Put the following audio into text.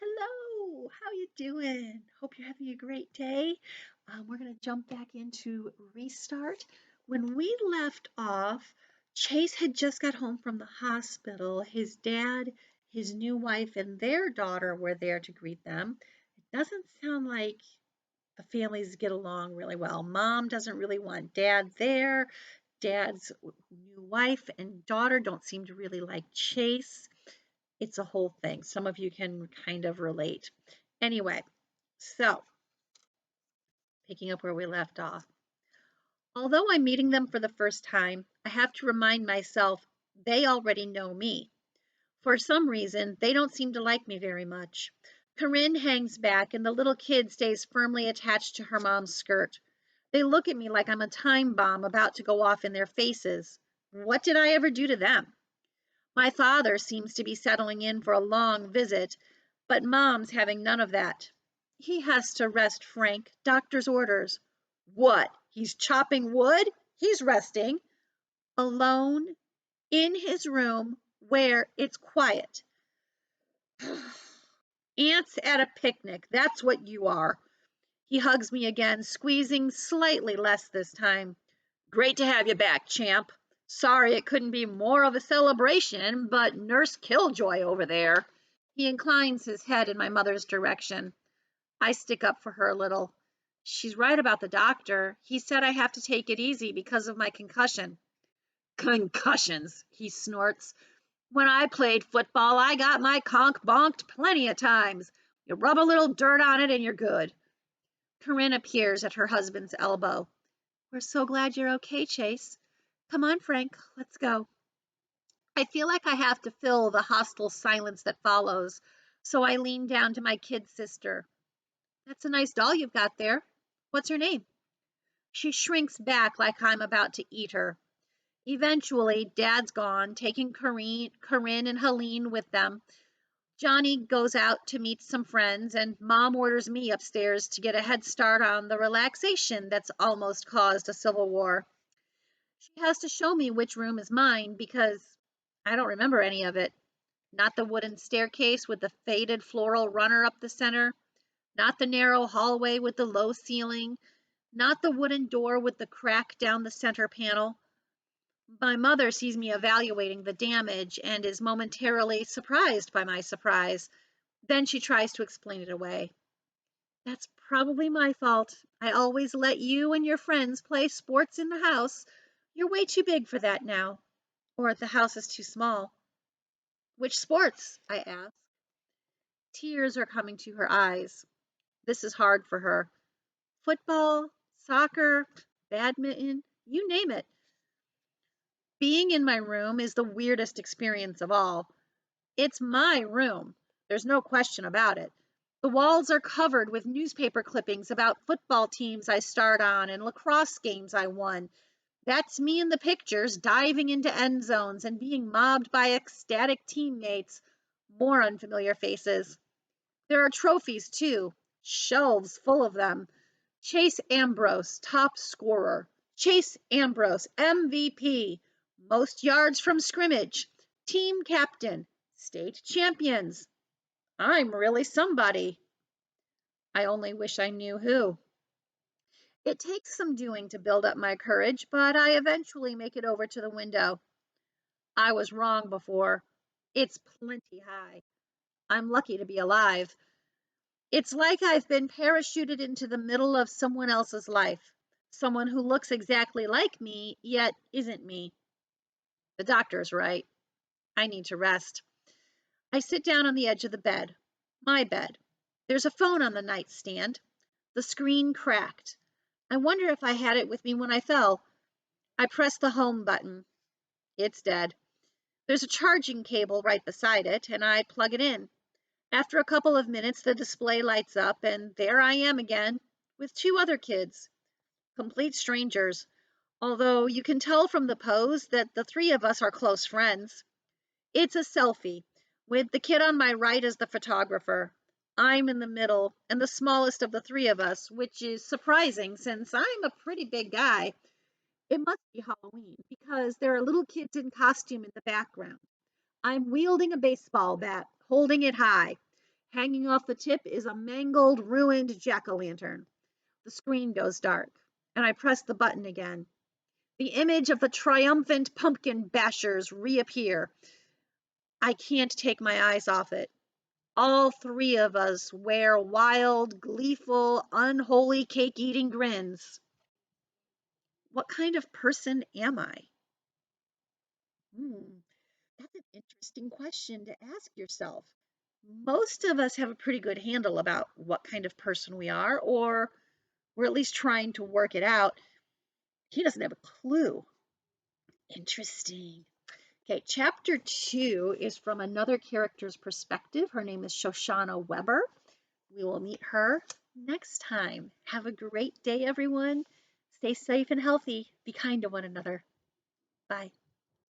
Hello, how you doing? Hope you're having a great day. We're going to jump back into Restart. When we left off, Chase had just got home from the hospital. His dad, his new wife, and their daughter were there to greet them. It doesn't sound like the families get along really well. Mom doesn't really want dad there. Dad's new wife and daughter don't seem to really like Chase. It's a whole thing. Some of you can kind of relate. Anyway, so picking up where we left off. Although I'm meeting them for the first time, I have to remind myself they already know me. For some reason, they don't seem to like me very much. Corinne hangs back, and the little kid stays firmly attached to her mom's skirt. They look at me like I'm a time bomb about to go off in their faces. What did I ever do to them? My father seems to be settling in for a long visit, but Mom's having none of that. He has to rest, Frank. Doctor's orders. What? He's chopping wood? He's resting. Alone in his room where it's quiet. Ants at a picnic. That's what you are. He hugs me again, squeezing slightly less this time. Great to have you back, champ. Sorry it couldn't be more of a celebration, but Nurse Killjoy over there. He inclines his head in my mother's direction. I stick up for her a little. She's right about the doctor. He said I have to take it easy because of my concussion. Concussions, he snorts. When I played football, I got my conch bonked plenty of times. You rub a little dirt on it and you're good. Corinne appears at her husband's elbow. We're so glad you're okay, Chase. Come on, Frank, let's go. I feel like I have to fill the hostile silence that follows, so I lean down to my kid sister. That's a nice doll you've got there. What's her name? She shrinks back like I'm about to eat her. Eventually, Dad's gone, taking Corinne and Helene with them. Johnny goes out to meet some friends, and Mom orders me upstairs to get a head start on the relaxation that's almost caused a civil war. She has to show me which room is mine because I don't remember any of it. Not the wooden staircase with the faded floral runner up the center, not the narrow hallway with the low ceiling, not the wooden door with the crack down the center panel. My mother sees me evaluating the damage and is momentarily surprised by my surprise. Then she tries to explain it away. That's probably my fault. I always let you and your friends play sports in the house. You're way too big for that now. Or the house is too small. Which sports? I ask. Tears are coming to her eyes. This is hard for her. Football, soccer, badminton, you name it. Being in my room is the weirdest experience of all. It's my room. There's no question about it. The walls are covered with newspaper clippings about football teams I starred on and lacrosse games I won. That's me in the pictures, diving into end zones and being mobbed by ecstatic teammates. More unfamiliar faces. There are trophies, too, shelves full of them. Chase Ambrose, top scorer. Chase Ambrose, MVP. Most yards from scrimmage. Team captain. State champions. I'm really somebody. I only wish I knew who. It takes some doing to build up my courage, but I eventually make it over to the window. I was wrong before. It's plenty high. I'm lucky to be alive. It's like I've been parachuted into the middle of someone else's life. Someone who looks exactly like me, yet isn't me. The doctor's right. I need to rest. I sit down on the edge of the bed. My bed. There's a phone on the nightstand. The screen cracked. I wonder if I had it with me when I fell. I press the home button. It's dead. There's a charging cable right beside it, and I plug it in. After a couple of minutes, the display lights up, and there I am again, with two other kids. Complete strangers, although you can tell from the pose that the three of us are close friends. It's a selfie, with the kid on my right as the photographer. I'm in the middle, and the smallest of the three of us, which is surprising since I'm a pretty big guy. It must be Halloween, because there are little kids in costume in the background. I'm wielding a baseball bat, holding it high. Hanging off the tip is a mangled, ruined jack-o'-lantern. The screen goes dark, and I press the button again. The image of the triumphant pumpkin bashers reappear. I can't take my eyes off it. All three of us wear wild, gleeful, unholy cake-eating grins. What kind of person am I? That's an interesting question to ask yourself. Most of us have a pretty good handle about what kind of person we are, or we're at least trying to work it out. He doesn't have a clue. Interesting. Okay, chapter 2 is from another character's perspective. Her name is Shoshana Weber. We will meet her next time. Have a great day, everyone. Stay safe and healthy. Be kind to one another. Bye.